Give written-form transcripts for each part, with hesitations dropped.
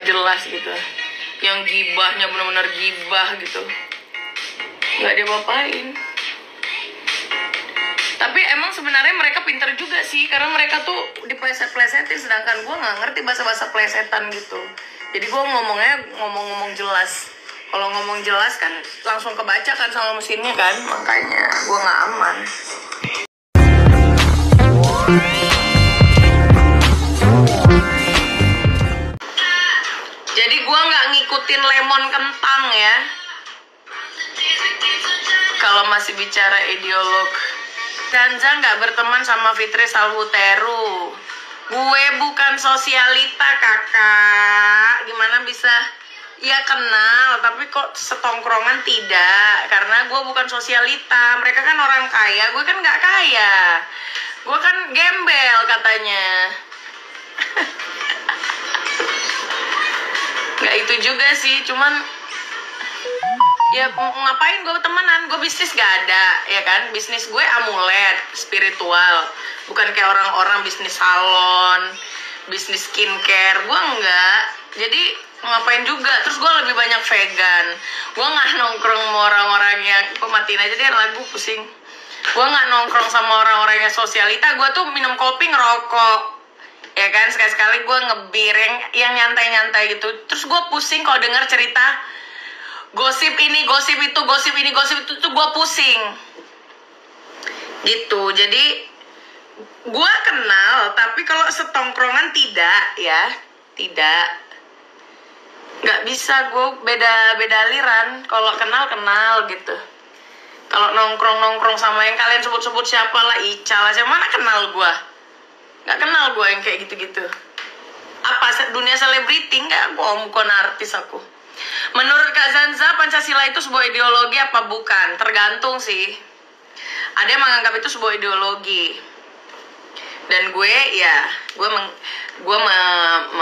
jelas gitu, yang gibahnya benar-benar gibah gitu, nggak dia bapain. Tapi emang sebenarnya mereka pinter juga sih, karena mereka tuh dipleset-plesetin, sedangkan gue nggak ngerti bahasa-bahasa plesetan gitu. Jadi gue ngomongnya ngomong jelas. Kalau ngomong jelas kan langsung kebaca kan sama mesinnya kan, makanya gue nggak aman. Jadi gue nggak ngikutin lemon kentang ya. Kalau masih bicara ideolog, Ganza nggak berteman sama Fitri Salhuteru. Gue bukan sosialita kakak. Gimana bisa? Ya kenal, tapi kok setongkrongan tidak. Karena gue bukan sosialita. Mereka kan orang kaya, gue kan nggak kaya. Gue kan gembel katanya. Nggak itu juga sih, cuman ya ngapain gue temenan, gue bisnis gak ada, ya kan? Bisnis gue amulet, spiritual. Bukan kayak orang-orang bisnis salon, bisnis skincare, gue enggak. Jadi ngapain juga, terus gue lebih banyak vegan. Gue gak nongkrong sama orang-orang yang, gue matiin aja deh lagu, pusing. Gue gak nongkrong sama orang-orang yang sosialita, gue tuh minum kopi, ngerokok. Ya kan, sekali-sekali gue ngebir yang nyantai-nyantai gitu. Terus gue pusing kalau dengar cerita gosip ini, gosip itu, gosip ini, gosip itu tuh gue pusing. Gitu. Jadi gue kenal, tapi kalau setongkrongan tidak ya, tidak. Nggak bisa, gue beda aliran. Kalau kenal gitu. Kalau nongkrong sama yang kalian sebut-sebut siapa lah, Ica lah, siapa, mana kenal gue? Nggak kenal gue yang kayak gitu-gitu. Apa dunia selebriti? Nggak, gue bukan artis aku. Menurut Kak Zanza, Pancasila itu sebuah ideologi apa bukan? Tergantung sih. Ada yang menganggap itu sebuah ideologi. Dan gue ya,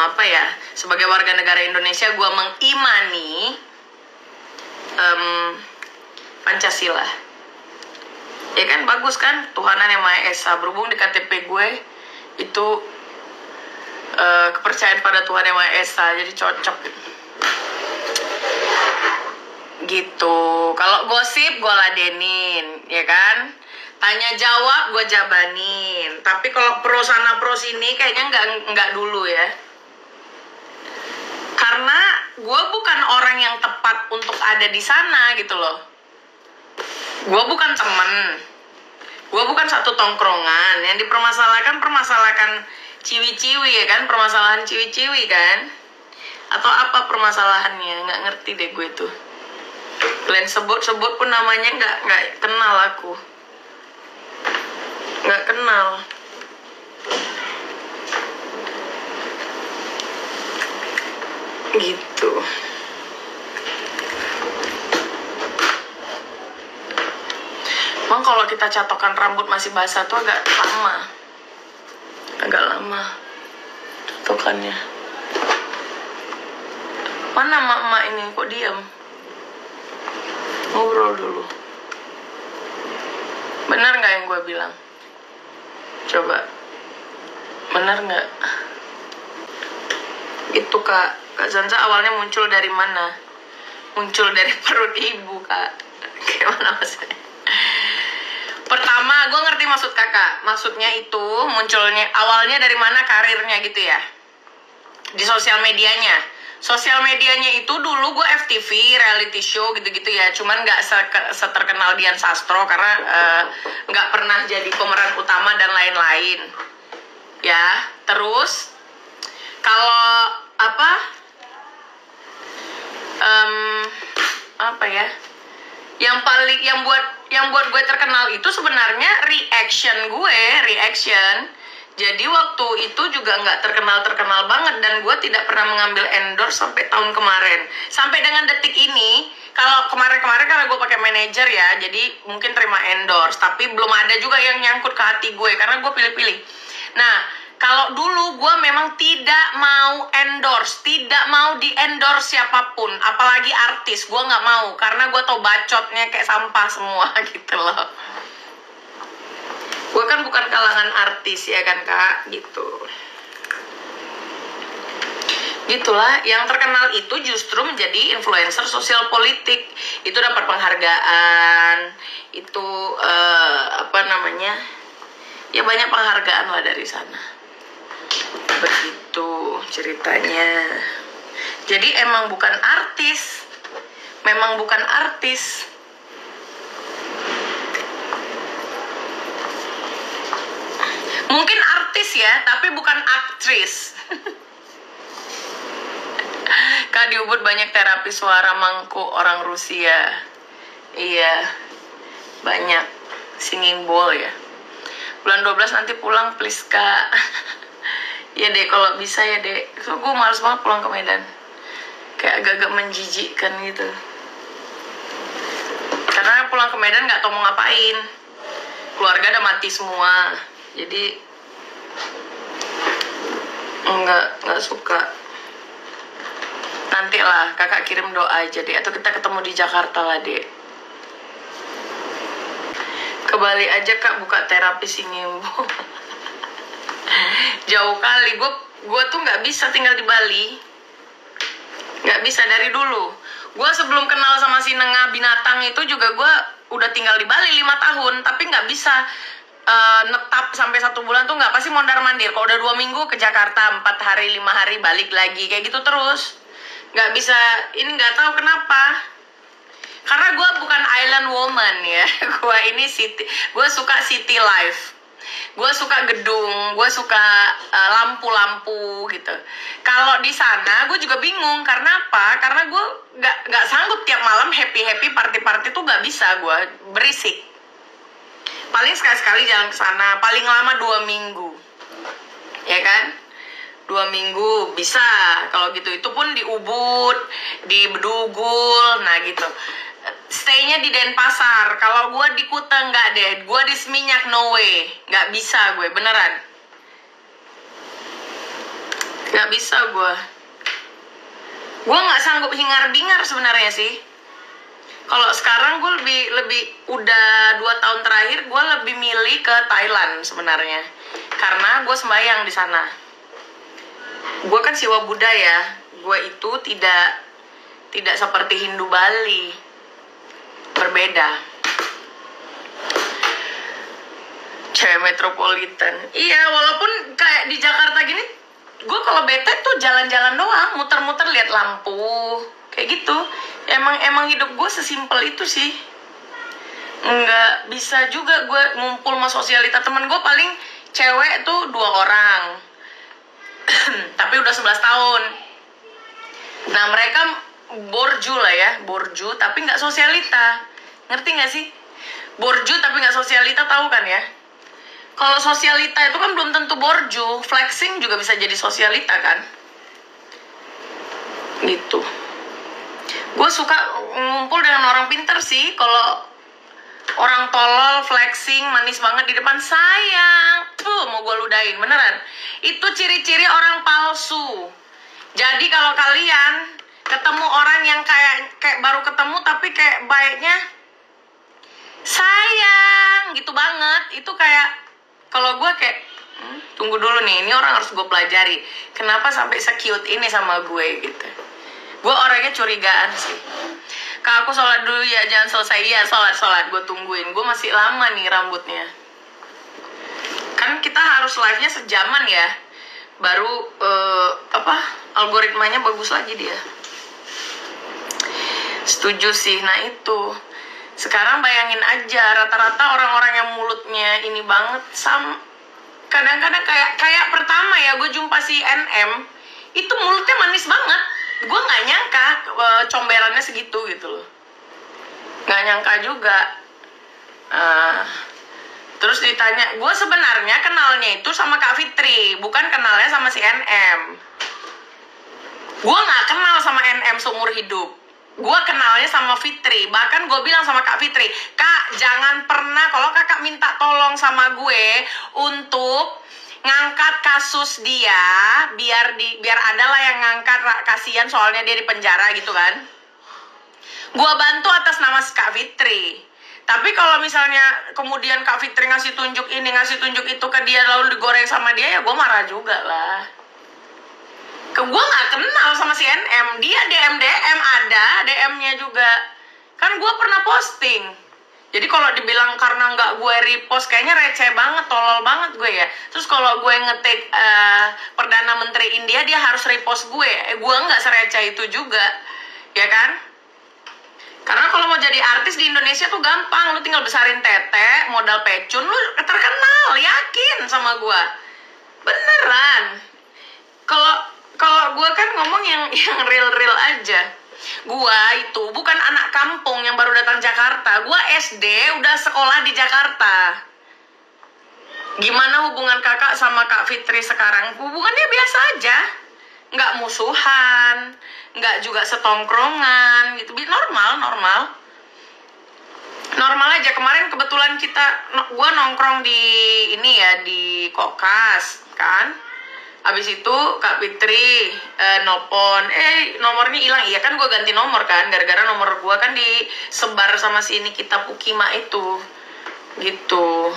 apa ya? Sebagai warga negara Indonesia, gue mengimani Pancasila. Ya kan, bagus kan? Tuhanan yang Maha Esa. Berhubung di KTP gue itu kepercayaan pada Tuhan yang Maha Esa, jadi cocok gitu. Kalau gosip gue ladenin, ya kan? Tanya jawab gue jabanin. Tapi kalau pro sana pro sini kayaknya nggak dulu ya. Karena gue bukan orang yang tepat untuk ada di sana gitu loh. Gue bukan temen. Gue bukan satu tongkrongan. Yang permasalahan ciwi-ciwi ya kan? Permasalahan ciwi-ciwi kan? Atau apa permasalahannya? Nggak ngerti deh gue tuh. Kalian sebut-sebut pun namanya nggak kenal aku. Nggak kenal. Gitu. Emang kalau kita catokan rambut masih basah tuh agak lama catokannya. Mana emak ini kok diam? Ngobrol dulu. Benar nggak yang gue bilang? Coba, benar nggak? Itu Kak Zanza awalnya muncul dari mana? Muncul dari perut ibu Kak. Gimana maksudnya? Pertama, gue ngerti maksud kakak. Maksudnya itu munculnya awalnya dari mana karirnya gitu ya? Di sosial medianya. Sosial medianya itu dulu gue FTV, reality show gitu-gitu ya. Cuman gak seterkenal Dian Sastro karena gak pernah jadi pemeran utama dan lain-lain. Ya, terus kalau apa ya? Yang buat gue terkenal itu sebenarnya reaction. Jadi waktu itu juga nggak terkenal banget dan gue tidak pernah mengambil endorse sampai tahun kemarin. Sampai dengan detik ini, kalau kemarin karena gue pakai manajer ya, jadi mungkin terima endorse. Tapi belum ada juga yang nyangkut ke hati gue karena gue pilih-pilih. Nah, kalau dulu gue memang tidak mau endorse, tidak mau di-endorse siapapun, apalagi artis. Gue nggak mau karena gue tau bacotnya kayak sampah semua gitu loh. Gue kan bukan kalangan artis ya kan Kak, gitu. Gitulah, yang terkenal itu justru menjadi influencer sosial politik. Itu dapat penghargaan, itu apa namanya, ya banyak penghargaan lah dari sana. Begitu ceritanya. Jadi emang bukan artis, memang bukan artis. Mungkin artis ya, tapi bukan aktris. Kak, di Ubud banyak terapi suara mangkuk orang Rusia. Iya, banyak. Singing bowl ya. Bulan 12 nanti pulang please Kak. Ya dek, kalau bisa ya dek. So, gue males banget pulang ke Medan. Kayak agak-agak menjijikkan gitu. Karena pulang ke Medan gak tau mau ngapain. Keluarga udah mati semua. Jadi nggak suka. Nanti lah kakak kirim doa aja deh, atau kita ketemu di Jakarta lah deh. Ke Bali aja Kak buka terapi singing bowl. Jauh kali, gue tuh nggak bisa tinggal di Bali, nggak bisa dari dulu. Gue sebelum kenal sama si Nengah Binatang itu juga gue udah tinggal di Bali 5 tahun, tapi nggak bisa netap sampai 1 bulan tuh nggak, pasti mondar mandir. Kalau udah 2 minggu ke Jakarta, 4 hari 5 hari balik lagi, kayak gitu terus. Nggak bisa, ini nggak tahu kenapa. Karena gue bukan island woman ya. Gue ini city, gue suka city life. Gue suka gedung, gue suka lampu-lampu gitu. Kalau di sana gue juga bingung, karena apa? Karena gue nggak sanggup tiap malam happy party tuh nggak bisa, gue berisik. Paling sekali-sekali jalan ke sana, paling lama 2 minggu, ya kan? 2 minggu bisa kalau gitu. Itu pun di Ubud, di Bedugul, nah gitu. Stay-nya di Denpasar. Kalau gue di Kuta nggak deh, gue di Seminyak no way, nggak bisa gue, beneran nggak bisa gue nggak sanggup hingar-bingar sebenarnya sih. Kalau sekarang gue lebih udah 2 tahun terakhir gue lebih milih ke Thailand sebenarnya, karena gue sembahyang di sana. Gue kan siwa Buddha ya, gue itu tidak seperti Hindu Bali, berbeda. Cewek metropolitan. Iya, walaupun kayak di Jakarta gini, gue kalau bete tuh jalan-jalan doang, muter-muter lihat lampu, kayak gitu. Emang hidup gue sesimpel itu sih. Nggak bisa juga gue ngumpul sama sosialita. Temen gue paling cewek tuh 2 orang. Tapi udah 11 tahun. Nah mereka borju lah ya, borju tapi nggak sosialita. Ngerti nggak sih? Borju tapi nggak sosialita, tahu kan ya? Kalau sosialita itu kan belum tentu borju, flexing juga bisa jadi sosialita kan? Gitu. Gue suka ngumpul dengan orang pinter sih. Kalau orang tolol, flexing, manis banget di depan, sayang, tuh mau gue ludahin, beneran. Itu ciri-ciri orang palsu. Jadi kalau kalian ketemu orang yang kayak baru ketemu tapi kayak baiknya sayang gitu banget, itu kayak, kalau gue kayak tunggu dulu nih, ini orang harus gue pelajari, kenapa sampai se-cute ini sama gue gitu. Gue orangnya curigaan sih. Kak, aku sholat dulu ya, jangan selesai. Iya, sholat, gue tungguin. Gue masih lama nih rambutnya. Kan kita harus live-nya sejaman ya, baru algoritmanya bagus lagi dia. Setuju sih. Nah itu, sekarang bayangin aja, rata-rata orang-orang yang mulutnya ini banget, kadang-kadang kayak pertama ya gue jumpa si NM, itu mulutnya manis banget. Gue nggak nyangka comberannya segitu gitu loh, nggak nyangka juga. Terus ditanya, gue sebenarnya kenalnya itu sama Kak Fitri, bukan kenalnya sama si NM. Gue nggak kenal sama NM seumur hidup. Gue kenalnya sama Fitri. Bahkan gue bilang sama Kak Fitri, Kak jangan pernah, kalau kakak minta tolong sama gue untuk ngangkat kasus dia, biar ada lah yang ngangkat, kasihan soalnya dia di penjara gitu kan. Gue bantu atas nama Kak Fitri. Tapi kalau misalnya kemudian Kak Fitri ngasih tunjuk ini, ngasih tunjuk itu ke dia, lalu digoreng sama dia, ya gue marah juga lah. Gue nggak kenal sama si NM, dia DM ada DM-nya juga, kan gue pernah posting. Jadi kalau dibilang karena nggak gue repost, kayaknya receh banget, tolol banget gue ya. Terus kalau gue ngetik Perdana Menteri India, dia harus repost gue. Gue nggak sereceh itu juga, ya kan? Karena kalau mau jadi artis di Indonesia tuh gampang, lu tinggal besarin tete, modal pecun, lu terkenal, yakin sama gue. Beneran. Kalau gue kan ngomong yang real aja. Gue itu bukan anak kampung yang baru datang Jakarta. Gue SD udah sekolah di Jakarta. Gimana hubungan kakak sama Kak Fitri sekarang? Hubungannya biasa aja, nggak musuhan, nggak juga setongkrongan gitu. Normal aja. Kemarin kebetulan gue nongkrong di ini ya, di Kokas kan. Abis itu Kak Fitri nelpon, nomornya hilang. Iya kan, gue ganti nomor kan, gara-gara nomor gue kan disebar sama si Nikita Pukima itu, gitu.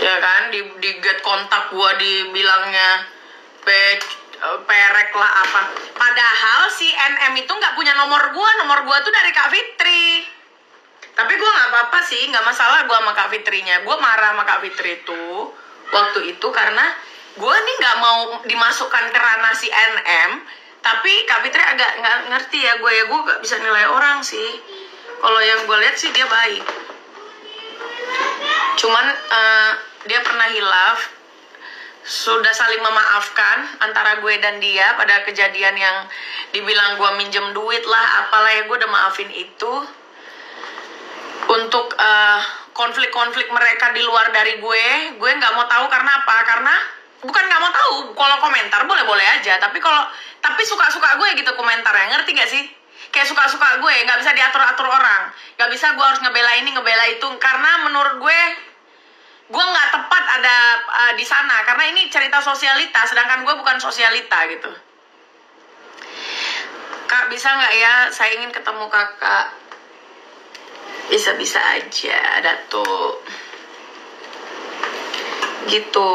Ya kan, di get kontak gue dibilangnya perek lah apa. Padahal si NM itu nggak punya nomor gue tuh dari Kak Fitri. Tapi gue nggak apa-apa sih, nggak masalah gue sama Kak Fitrinya. Gue marah sama Kak Fitri itu waktu itu karena gue nih nggak mau dimasukkan ke ranah si NM, tapi Kak Fitri agak nggak ngerti ya gue gak bisa nilai orang sih. Kalau yang gue lihat sih dia baik, cuman dia pernah hilaf, sudah saling memaafkan antara gue dan dia pada kejadian yang dibilang gue minjem duit lah, apalah ya, gue udah maafin itu. Untuk konflik-konflik mereka di luar dari gue nggak mau tahu. Karena apa? Karena bukan nggak mau tahu, kalau komentar boleh-boleh aja, tapi suka-suka gue gitu komentarnya, ngerti gak sih? Kayak suka-suka gue, nggak bisa diatur-atur orang, nggak bisa gue harus ngebela ini ngebela itu, karena menurut gue nggak tepat ada di sana, karena ini cerita sosialita, sedangkan gue bukan sosialita gitu. Kak, bisa nggak ya, saya ingin ketemu kakak. Bisa-bisa aja, Datuk. Gitu.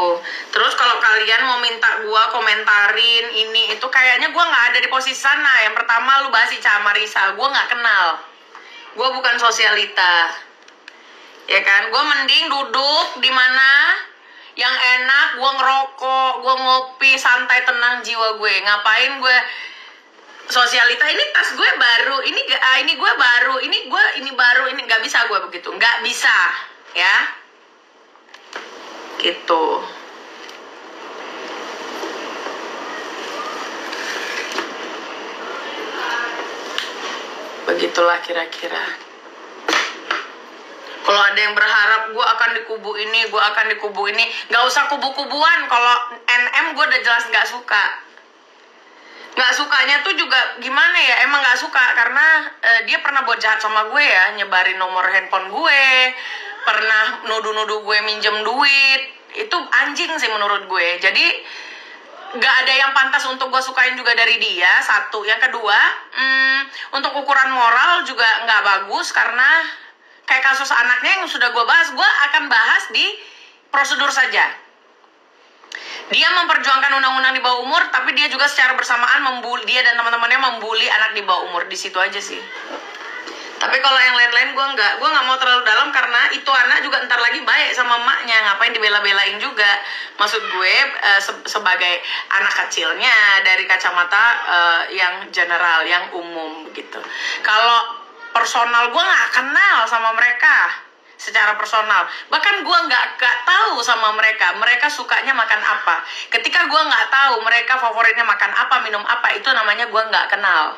Terus kalau kalian mau minta gua komentarin ini itu, kayaknya gua nggak ada di posisi sana. Yang pertama, lu bahas Ica Marisa, gua nggak kenal, gua bukan sosialita, ya kan? Gua mending duduk di mana yang enak, gua ngerokok, gua ngopi, santai, tenang jiwa gue. Ngapain gue sosialita? Ini tas gue baru, ini gue baru, ini baru, ini nggak bisa gue begitu, nggak bisa, ya. Gitu. Begitulah kira-kira. Kalau ada yang berharap gue akan di kubu ini, nggak usah kubu-kubuan. Kalau NM gue udah jelas nggak suka. Nggak sukanya tuh juga gimana ya, emang nggak suka karena dia pernah buat jahat sama gue ya, nyebarin nomor handphone gue, pernah nuduh-nuduh gue minjem duit. Itu anjing sih menurut gue. Jadi nggak ada yang pantas untuk gue sukain juga dari dia, satu. Yang kedua, untuk ukuran moral juga nggak bagus, karena kayak kasus anaknya yang sudah gue bahas, gue akan bahas di prosedur saja. Dia memperjuangkan undang-undang di bawah umur, tapi dia juga secara bersamaan dia dan teman-temannya membuli anak di bawah umur. Di situ aja sih. Tapi kalau yang lain-lain gue nggak mau terlalu dalam, karena itu anak juga ntar lagi baik sama emaknya, ngapain dibela-belain juga. Maksud gue sebagai anak kecilnya dari kacamata yang general, yang umum gitu. Kalau personal gue nggak kenal sama mereka secara personal, bahkan gue nggak tahu sama mereka sukanya makan apa. Ketika gue nggak tahu mereka favoritnya makan apa, minum apa, itu namanya gue nggak kenal.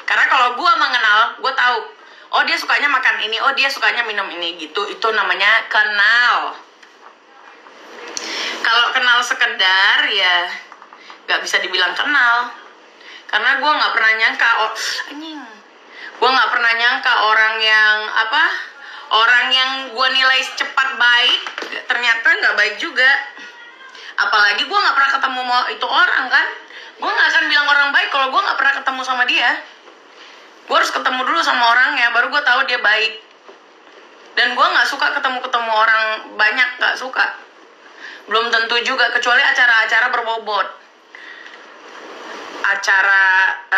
Karena kalau gue mengenal, gue tahu, oh dia sukanya makan ini, oh dia sukanya minum ini, gitu. Itu namanya kenal. Kalau kenal sekedar, ya nggak bisa dibilang kenal. Karena gue nggak pernah nyangka, gue nggak pernah nyangka orang yang gue nilai cepat baik, ternyata nggak baik juga. Apalagi gue nggak pernah ketemu itu orang kan. Gue nggak akan bilang orang baik kalau gue nggak pernah ketemu sama dia. Gue harus ketemu dulu sama orangnya, baru gue tahu dia baik. Dan gue nggak suka ketemu orang banyak, nggak suka. Belum tentu juga, kecuali acara-acara berbobot. acara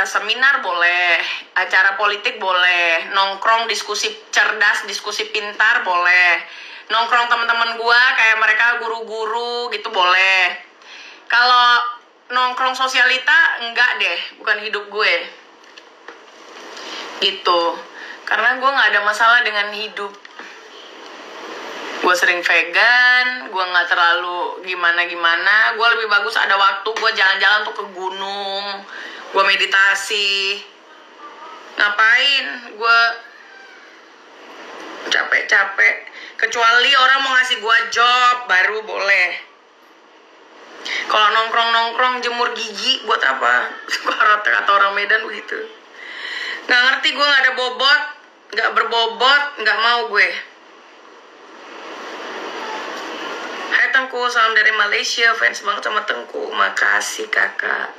seminar boleh, acara politik boleh, nongkrong diskusi cerdas, diskusi pintar boleh, nongkrong teman-teman gue kayak mereka guru-guru gitu boleh. Kalau nongkrong sosialita enggak deh, bukan hidup gue gitu, karena gue nggak ada masalah dengan hidup. Gue sering vegan, gue nggak terlalu gimana-gimana. Gue lebih bagus ada waktu gue jalan-jalan tuh ke gunung, gue meditasi. Ngapain gue capek-capek? Kecuali orang mau ngasih gue job, baru boleh. Kalau nongkrong-nongkrong jemur gigi buat apa? Kata orang Medan begitu. Nggak ngerti, gue nggak ada bobot, nggak berbobot, nggak mau gue. Hai Tengku, salam dari Malaysia, fans banget sama Tengku. Makasih kakak.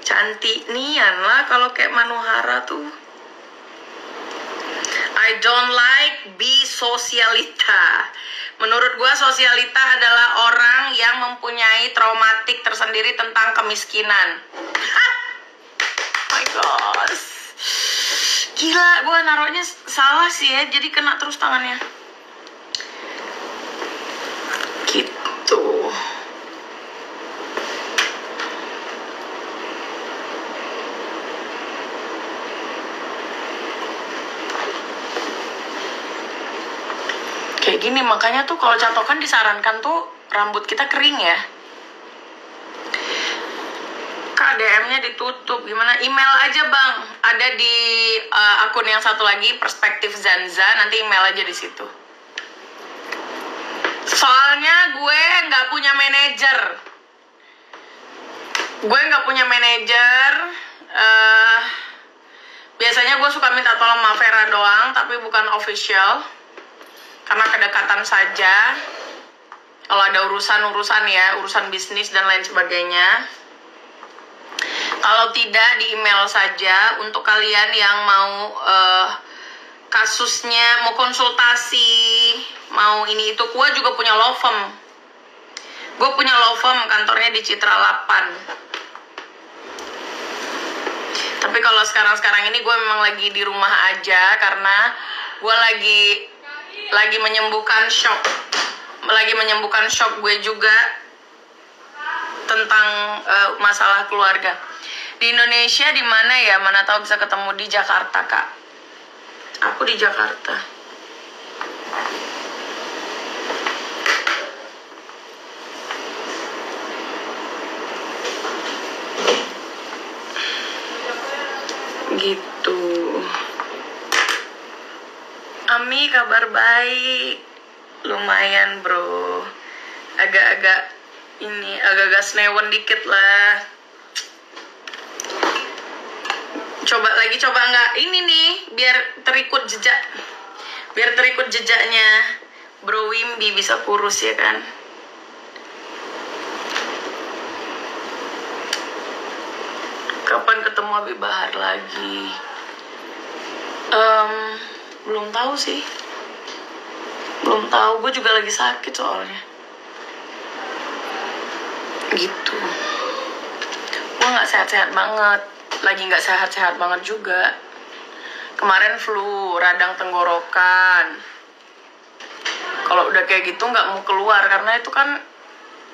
Cantik nian lah kalau kayak Manuhara tuh. I don't like be sosialita. Menurut gua sosialita adalah orang yang mempunyai traumatik tersendiri tentang kemiskinan. My gosh. Gila, gua naruhnya salah sih ya, jadi kena terus tangannya. Gitu. Kayak gini, makanya tuh kalau catokan disarankan tuh rambut kita kering ya. Kak, DM-nya ditutup, gimana? Email aja bang, ada di akun yang satu lagi, Perspektif Zanza, nanti email aja di situ. Soalnya gue nggak punya manajer. Biasanya gue suka minta tolong sama Vera doang, tapi bukan official. Karena kedekatan saja. Kalau ada urusan ya, urusan bisnis dan lain sebagainya. Kalau tidak, di email saja untuk kalian yang mau kasusnya, mau konsultasi, mau ini itu. Gue juga punya law firm. Gue punya law firm, kantornya di Citra 8. Tapi kalau sekarang ini gue memang lagi di rumah aja karena gue lagi menyembuhkan shock. Lagi menyembuhkan shock gue juga tentang masalah keluarga. Di Indonesia di mana ya? Mana tahu bisa ketemu di Jakarta, Kak. Aku di Jakarta. Gitu. Ami, kabar baik. Lumayan, bro. Agak-agak senewan dikit lah. Coba nggak ini nih, biar terikut jejaknya Bro Wimby bisa kurus ya kan. Kapan ketemu Habib Bahar lagi? Belum tahu sih. Gue juga lagi sakit soalnya. Gitu. Gue nggak sehat-sehat banget. Lagi nggak sehat-sehat banget juga. Kemarin flu, radang tenggorokan. Kalau udah kayak gitu nggak mau keluar karena itu kan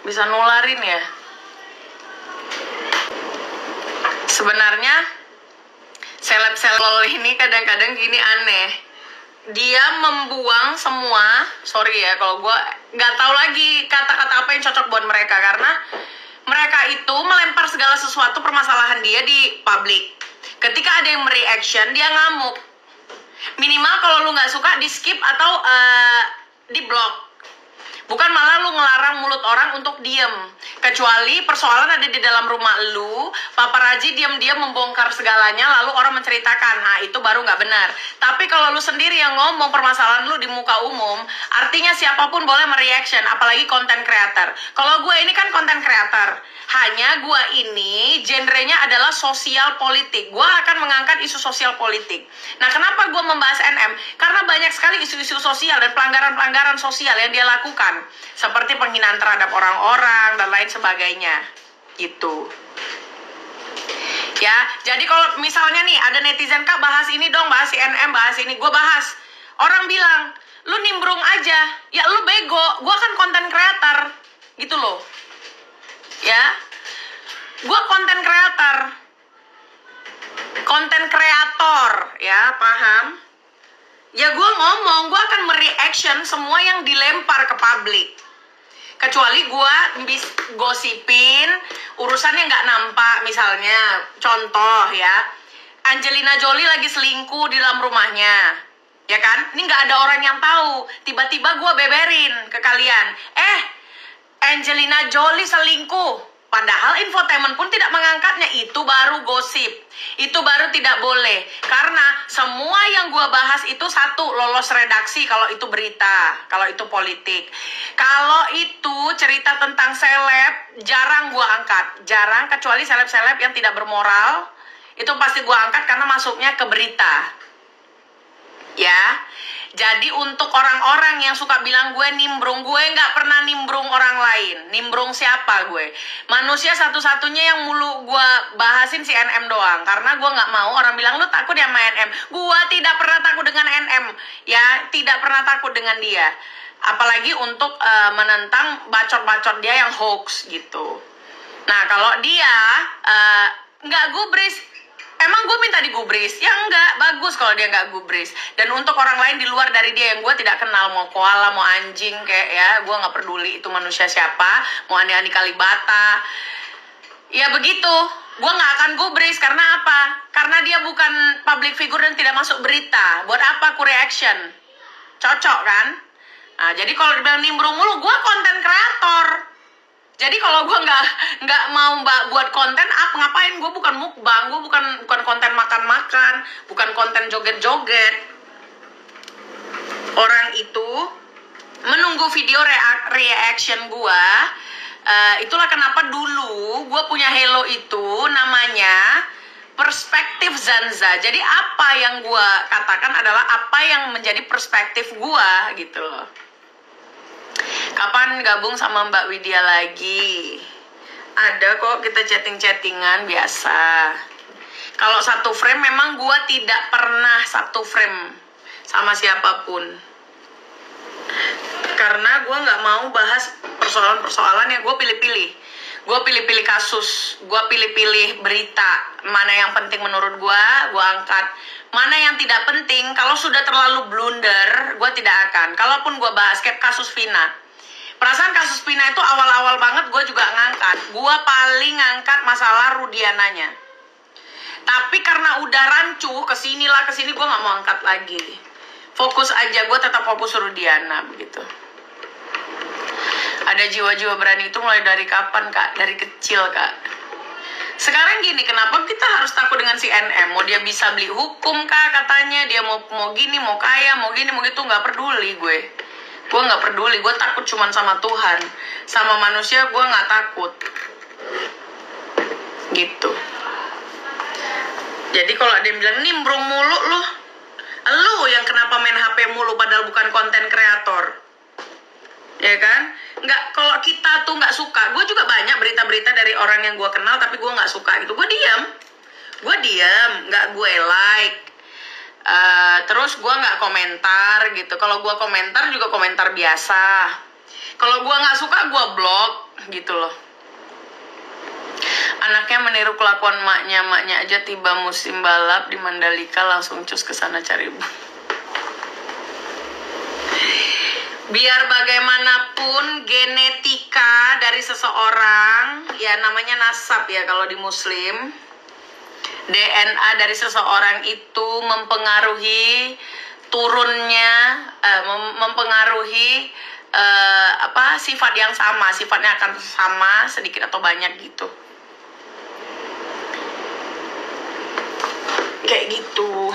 bisa nularin ya. Sebenarnya seleb-seleb ini kadang-kadang gini aneh. Dia membuang semua, sorry ya kalau gue nggak tahu lagi kata-kata apa yang cocok buat mereka, karena mereka itu melempar segala sesuatu permasalahan dia di publik. Ketika ada yang mereaction, dia ngamuk. Minimal kalau lu nggak suka di skip atau di block. Bukan malah lu ngelarang mulut orang untuk diem. Kecuali persoalan ada di dalam rumah lu, paparazi diam-diam membongkar segalanya, lalu orang menceritakan. Nah, itu baru nggak benar. Tapi kalau lu sendiri yang ngomong permasalahan lu di muka umum, artinya siapapun boleh mereaction, apalagi content creator. Kalau gue ini kan content creator. Hanya gue ini genrenya adalah sosial politik. Gue akan mengangkat isu sosial politik. Nah, kenapa gue membahas NM? Karena banyak sekali isu-isu sosial dan pelanggaran-pelanggaran sosial yang dia lakukan. Seperti penghinaan terhadap orang-orang dan lain sebagainya. Gitu. Ya, jadi kalau misalnya nih ada netizen, Kak bahas ini dong, bahas CNM, bahas ini, gue bahas. Orang bilang, lu nimbrung aja. Ya lu bego, gue kan konten creator. Gitu loh. Ya, gue konten creator. Konten kreator, ya, paham? Ya gue ngomong, gue akan mereaction semua yang dilempar ke publik. Kecuali gue gosipin urusannya nggak nampak. Misalnya contoh ya, Angelina Jolie lagi selingkuh di dalam rumahnya, ya kan? Ini nggak ada orang yang tahu. Tiba-tiba gue beberin ke kalian, Angelina Jolie selingkuh, padahal infotainment pun tidak mengangkatnya. Itu baru gosip, itu baru tidak boleh. Karena semua yang gue bahas itu satu, lolos redaksi kalau itu berita, kalau itu politik. Kalau itu cerita tentang seleb, jarang gue angkat. Jarang, kecuali seleb-seleb yang tidak bermoral. Itu pasti gue angkat karena masuknya ke berita. Ya, jadi untuk orang-orang yang suka bilang gue nimbrung, gue nggak pernah nimbrung orang lain. Nimbrung siapa gue? Manusia satu-satunya yang mulu gue bahasin si NM doang. Karena gue nggak mau orang bilang, lu takut ya sama NM. Gue tidak pernah takut dengan NM. Ya, tidak pernah takut dengan dia. Apalagi untuk menentang bacot-bacot dia yang hoax gitu. Nah, kalau dia nggak gubris, emang gue minta digubris? Ya enggak, bagus kalau dia nggak gubris. Dan untuk orang lain di luar dari dia yang gue tidak kenal, mau koala, mau anjing, kayak ya, gue nggak peduli itu manusia siapa, mau Ani-Ani Kalibata, ya begitu, gue nggak akan gubris. Karena apa? Karena dia bukan public figure dan tidak masuk berita. Buat apa aku reaction? Cocok kan? Nah, jadi kalau dibilang nimbrung mulu, gue konten kreator. Jadi kalau gue nggak mau buat konten, ngapain? Gue bukan mukbang, gue bukan konten makan-makan, bukan konten joget-joget. Orang itu menunggu video reaction gue. Itulah kenapa dulu gue punya Hello itu namanya perspektif Zanza. Jadi apa yang gue katakan adalah apa yang menjadi perspektif gue gitu loh. Kapan gabung sama Mbak Widya lagi? Ada kok, kita chatting-chattingan biasa. Kalau satu frame memang gue tidak pernah satu frame sama siapapun. Karena gue nggak mau bahas persoalan-persoalan yang gue pilih-pilih. Gue pilih-pilih kasus, gue pilih-pilih berita. Mana yang penting menurut gue angkat. Mana yang tidak penting, kalau sudah terlalu blunder, gue tidak akan. Kalaupun gue bahas kayak kasus Vina. Perasaan kasus Vina itu awal-awal banget gue juga ngangkat. Gue paling ngangkat masalah Rudiananya. Tapi karena udah rancu, kesini gue gak mau angkat lagi. Fokus aja, gue tetap fokus Rudiana, begitu. Ada jiwa-jiwa berani itu mulai dari kapan, Kak? Dari kecil, Kak. Sekarang gini, kenapa kita harus takut dengan si NM? Mau dia bisa beli hukum kah katanya, dia mau gini, mau kaya, mau gini, mau gitu, nggak peduli gue. Gue nggak peduli, gue takut cuman sama Tuhan. Sama manusia gue nggak takut. Gitu. Jadi kalau ada yang bilang, nimbrung mulu lu yang kenapa main HP mulu padahal bukan konten kreator. Ya kan? Nggak, kalau kita tuh nggak suka, gue juga banyak berita-berita dari orang yang gue kenal tapi gue nggak suka gitu, gue diam, nggak gue like, terus gue nggak komentar gitu. Kalau gue komentar juga komentar biasa. Kalau gue nggak suka gue blok gitu loh. Anaknya meniru kelakuan maknya aja tiba musim balap di Mandalika langsung cus ke sana cari biar bagaimanapun genetika dari seseorang, ya namanya nasab ya kalau di Muslim, DNA dari seseorang itu mempengaruhi turunnya, mempengaruhi sifat yang sama, sifatnya akan sama sedikit atau banyak gitu. Kayak gitu.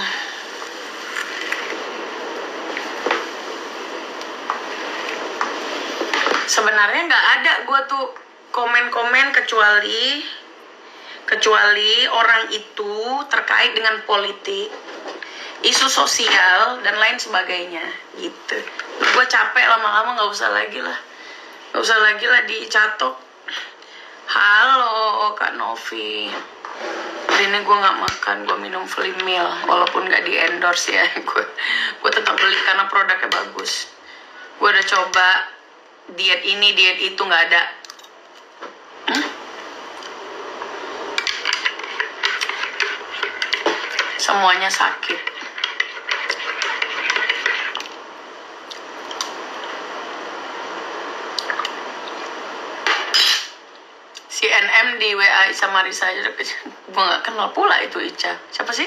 Sebenarnya nggak ada gue tuh komen-komen kecuali orang itu terkait dengan politik, isu sosial dan lain sebagainya gitu. Gue capek lama-lama, nggak usah lagi lah dicatok. Halo Kak Novi. Hari ini gue nggak makan, gue minum Flimil, walaupun nggak di endorse ya. Gue tetap beli karena produknya bagus. Gue udah coba diet ini, diet itu, nggak ada. Semuanya sakit. Si NM di WA Ica Marisa aja, gue nggak kenal pula itu Ica. Siapa sih?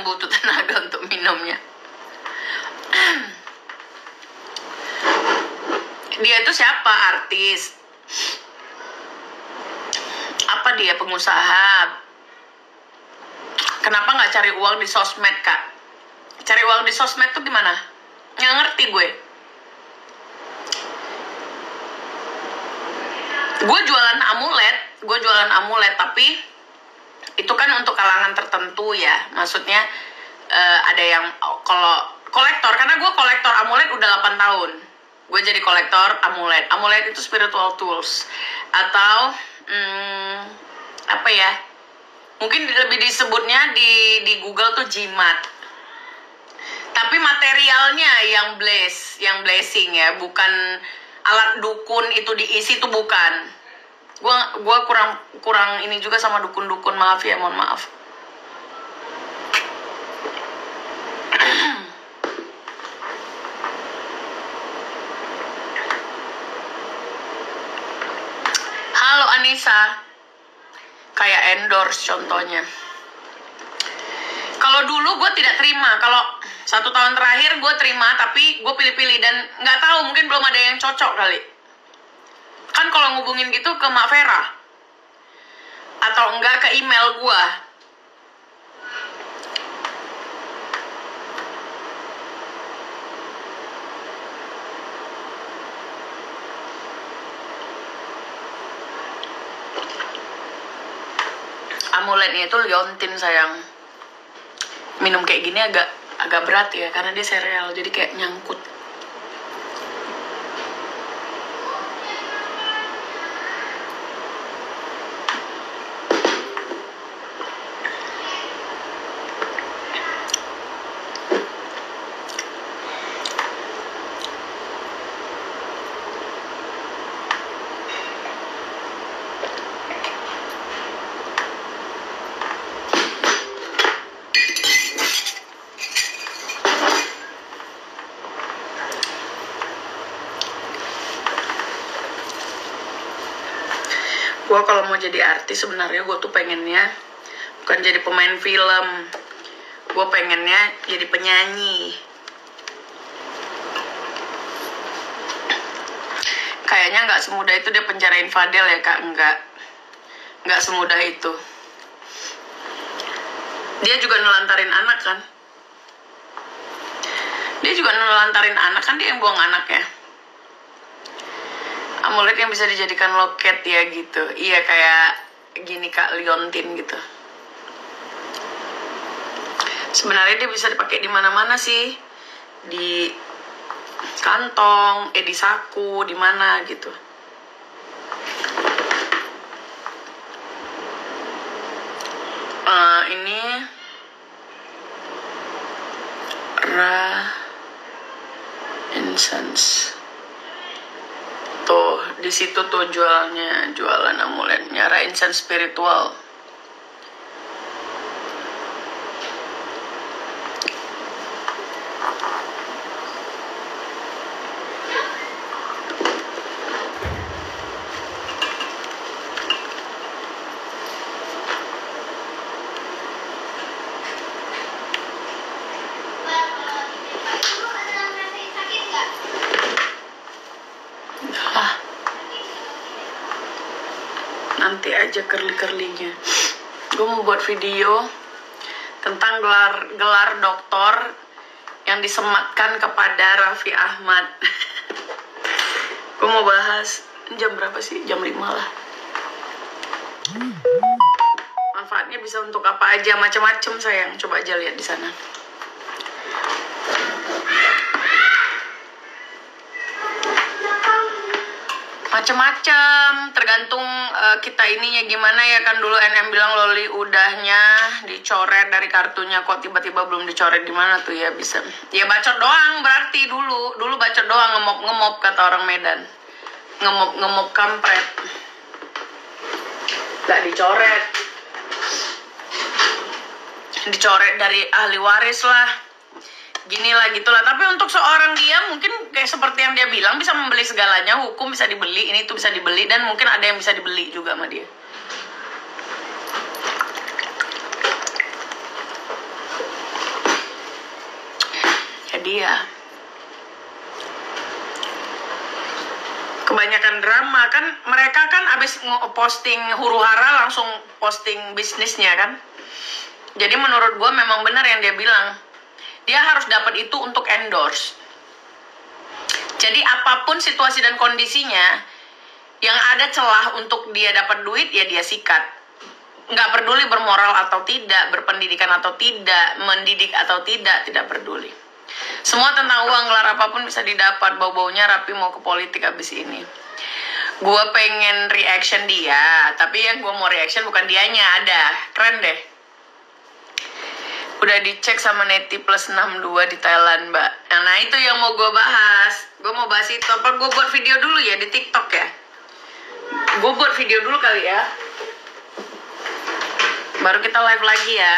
Butuh tenaga untuk minumnya. Dia itu siapa? Artis? Apa dia pengusaha? Kenapa nggak cari uang di sosmed, Kak? Cari uang di sosmed tuh gimana? Nggak ngerti gue. Gue jualan amulet, tapi itu kan untuk kalangan tertentu ya. Maksudnya ada yang kalau kolektor, karena gue kolektor amulet udah 8 tahun. Gue jadi kolektor amulet. Amulet itu spiritual tools. Atau apa ya? Mungkin lebih disebutnya di Google tuh jimat. Tapi materialnya yang blessing ya, bukan alat dukun itu diisi tuh bukan. Gua kurang ini juga sama dukun-dukun, maaf ya, mohon maaf. Halo Anissa. Kayak endorse contohnya. Kalau dulu gue tidak terima, kalau 1 tahun terakhir gue terima, tapi gue pilih-pilih dan nggak tahu, mungkin belum ada yang cocok kali. Kan kalau ngubungin gitu ke Mak Vera atau enggak ke email gue. Amuletnya itu liontin sayang. Minum kayak gini agak berat ya, karena dia sereal, jadi kayak nyangkut. Gue kalau mau jadi artis sebenarnya gue tuh pengennya bukan jadi pemain film, gue pengennya jadi penyanyi. Kayaknya nggak semudah itu dia penjarain Fadel ya Kak, nggak semudah itu. Dia juga nelantarin anak kan, dia yang buang anaknya. Amulet yang bisa dijadikan loket ya gitu. Iya kayak gini Kak, liontin gitu. Sebenarnya dia bisa dipakai di mana-mana sih. Di kantong, di saku, di mana gitu. Ini incense. Tuh, di situ tuh jualan amuletnya, incense spiritual. Nanti aja kerli-kerlinya. Gue mau buat video tentang gelar doktor yang disematkan kepada Raffi Ahmad. Gue mau bahas, jam berapa sih? Jam 5 lah. Manfaatnya bisa untuk apa aja, macam-macam sayang. Coba aja lihat di sana. macem-macem, tergantung kita ininya gimana ya kan. Dulu NM bilang Loli udahnya dicoret dari kartunya, kok tiba-tiba belum dicoret, gimana tuh ya bisa. Ya bacot doang berarti dulu bacot doang, ngemop kata orang Medan. Ngemop kampret. Gak dicoret. Dicoret dari ahli waris lah. Gini lah gitulah. Tapi untuk seorang dia mungkin kayak seperti yang dia bilang, bisa membeli segalanya, hukum bisa dibeli, ini tuh bisa dibeli, dan mungkin ada yang bisa dibeli juga sama dia. Jadi ya kebanyakan drama kan. Mereka kan abis posting huru hara langsung posting bisnisnya kan. Jadi menurut gue memang benar yang dia bilang, dia harus dapat itu untuk endorse. Jadi apapun situasi dan kondisinya, yang ada celah untuk dia dapat duit, ya dia sikat. Nggak peduli bermoral atau tidak, berpendidikan atau tidak, mendidik atau tidak peduli. Semua tentang uang, gelar apapun bisa didapat. Bau-baunya Rapi mau ke politik abis ini. Gue pengen reaction dia, tapi yang gue mau reaction bukan dianya, ada. Keren deh. Udah dicek sama Neti plus 62 di Thailand, Mbak. Nah itu yang mau gue bahas. Gue mau bahas itu. Apa gue buat video dulu ya di TikTok ya? Gue buat video dulu kali ya. Baru kita live lagi ya.